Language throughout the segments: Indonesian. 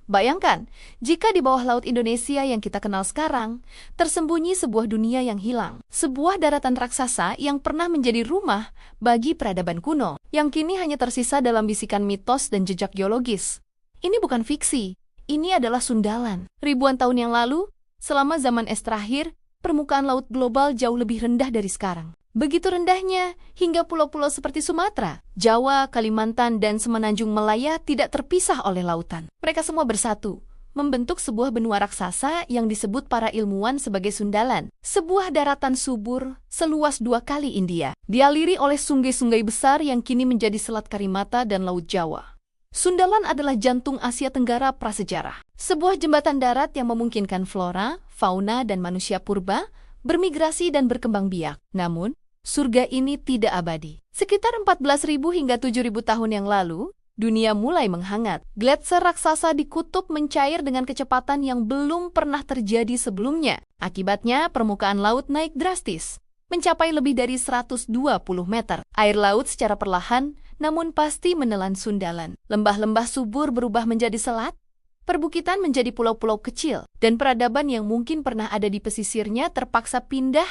Bayangkan, jika di bawah laut Indonesia yang kita kenal sekarang, tersembunyi sebuah dunia yang hilang. Sebuah daratan raksasa yang pernah menjadi rumah bagi peradaban kuno, yang kini hanya tersisa dalam bisikan mitos dan jejak geologis. Ini bukan fiksi, ini adalah Sundalan. Ribuan tahun yang lalu, selama zaman es terakhir, permukaan laut global jauh lebih rendah dari sekarang. Begitu rendahnya, hingga pulau-pulau seperti Sumatera, Jawa, Kalimantan, dan Semenanjung Malaya tidak terpisah oleh lautan. Mereka semua bersatu, membentuk sebuah benua raksasa yang disebut para ilmuwan sebagai Sundalan. Sebuah daratan subur seluas 2 kali India, dialiri oleh sungai-sungai besar yang kini menjadi Selat Karimata dan Laut Jawa. Sundalan adalah jantung Asia Tenggara prasejarah. Sebuah jembatan darat yang memungkinkan flora, fauna, dan manusia purba bermigrasi dan berkembang biak. Namun, surga ini tidak abadi. Sekitar 14.000 hingga 7.000 tahun yang lalu, dunia mulai menghangat. Gletser raksasa di kutub mencair dengan kecepatan yang belum pernah terjadi sebelumnya. Akibatnya, permukaan laut naik drastis, mencapai lebih dari 120 meter. Air laut secara perlahan, namun pasti menelan Sundalan. Lembah-lembah subur berubah menjadi selat, perbukitan menjadi pulau-pulau kecil, dan peradaban yang mungkin pernah ada di pesisirnya terpaksa pindah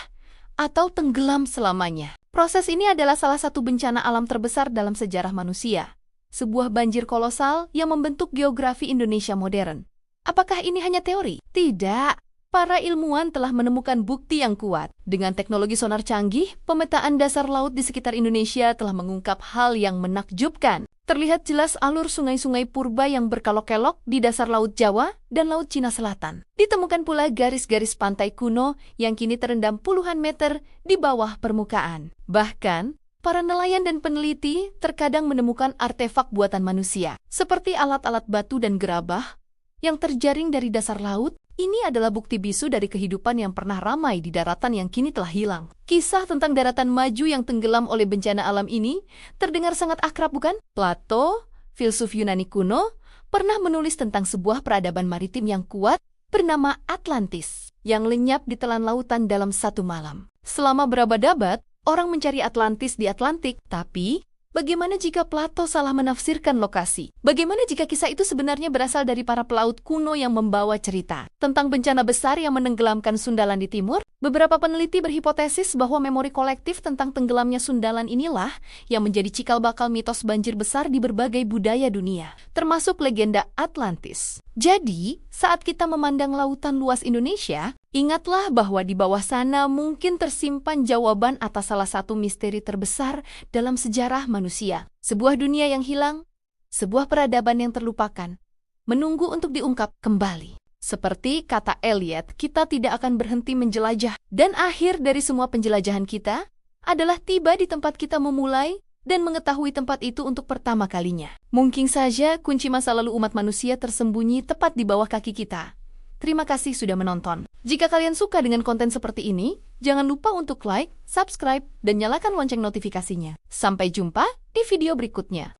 atau tenggelam selamanya. Proses ini adalah salah satu bencana alam terbesar dalam sejarah manusia. Sebuah banjir kolosal yang membentuk geografi Indonesia modern. Apakah ini hanya teori? Tidak. Para ilmuwan telah menemukan bukti yang kuat. Dengan teknologi sonar canggih, pemetaan dasar laut di sekitar Indonesia telah mengungkap hal yang menakjubkan. Terlihat jelas alur sungai-sungai purba yang berkelok-kelok di dasar Laut Jawa dan Laut Cina Selatan. Ditemukan pula garis-garis pantai kuno yang kini terendam puluhan meter di bawah permukaan. Bahkan, para nelayan dan peneliti terkadang menemukan artefak buatan manusia, seperti alat-alat batu dan gerabah yang terjaring dari dasar laut. Ini adalah bukti bisu dari kehidupan yang pernah ramai di daratan yang kini telah hilang. Kisah tentang daratan maju yang tenggelam oleh bencana alam ini terdengar sangat akrab, bukan? Plato, filsuf Yunani kuno, pernah menulis tentang sebuah peradaban maritim yang kuat bernama Atlantis, yang lenyap di telan lautan dalam satu malam. Selama berabad-abad, orang mencari Atlantis di Atlantik, tapi bagaimana jika Plato salah menafsirkan lokasi? Bagaimana jika kisah itu sebenarnya berasal dari para pelaut kuno yang membawa cerita tentang bencana besar yang menenggelamkan Sundalan di timur? Beberapa peneliti berhipotesis bahwa memori kolektif tentang tenggelamnya Sundalan inilah yang menjadi cikal bakal mitos banjir besar di berbagai budaya dunia, termasuk legenda Atlantis. Jadi, saat kita memandang lautan luas Indonesia, ingatlah bahwa di bawah sana mungkin tersimpan jawaban atas salah satu misteri terbesar dalam sejarah manusia. Sebuah dunia yang hilang, sebuah peradaban yang terlupakan, menunggu untuk diungkap kembali. Seperti kata Eliot, kita tidak akan berhenti menjelajah. Dan akhir dari semua penjelajahan kita adalah tiba di tempat kita memulai dan mengetahui tempat itu untuk pertama kalinya. Mungkin saja kunci masa lalu umat manusia tersembunyi tepat di bawah kaki kita. Terima kasih sudah menonton. Jika kalian suka dengan konten seperti ini, jangan lupa untuk like, subscribe, dan nyalakan lonceng notifikasinya. Sampai jumpa di video berikutnya.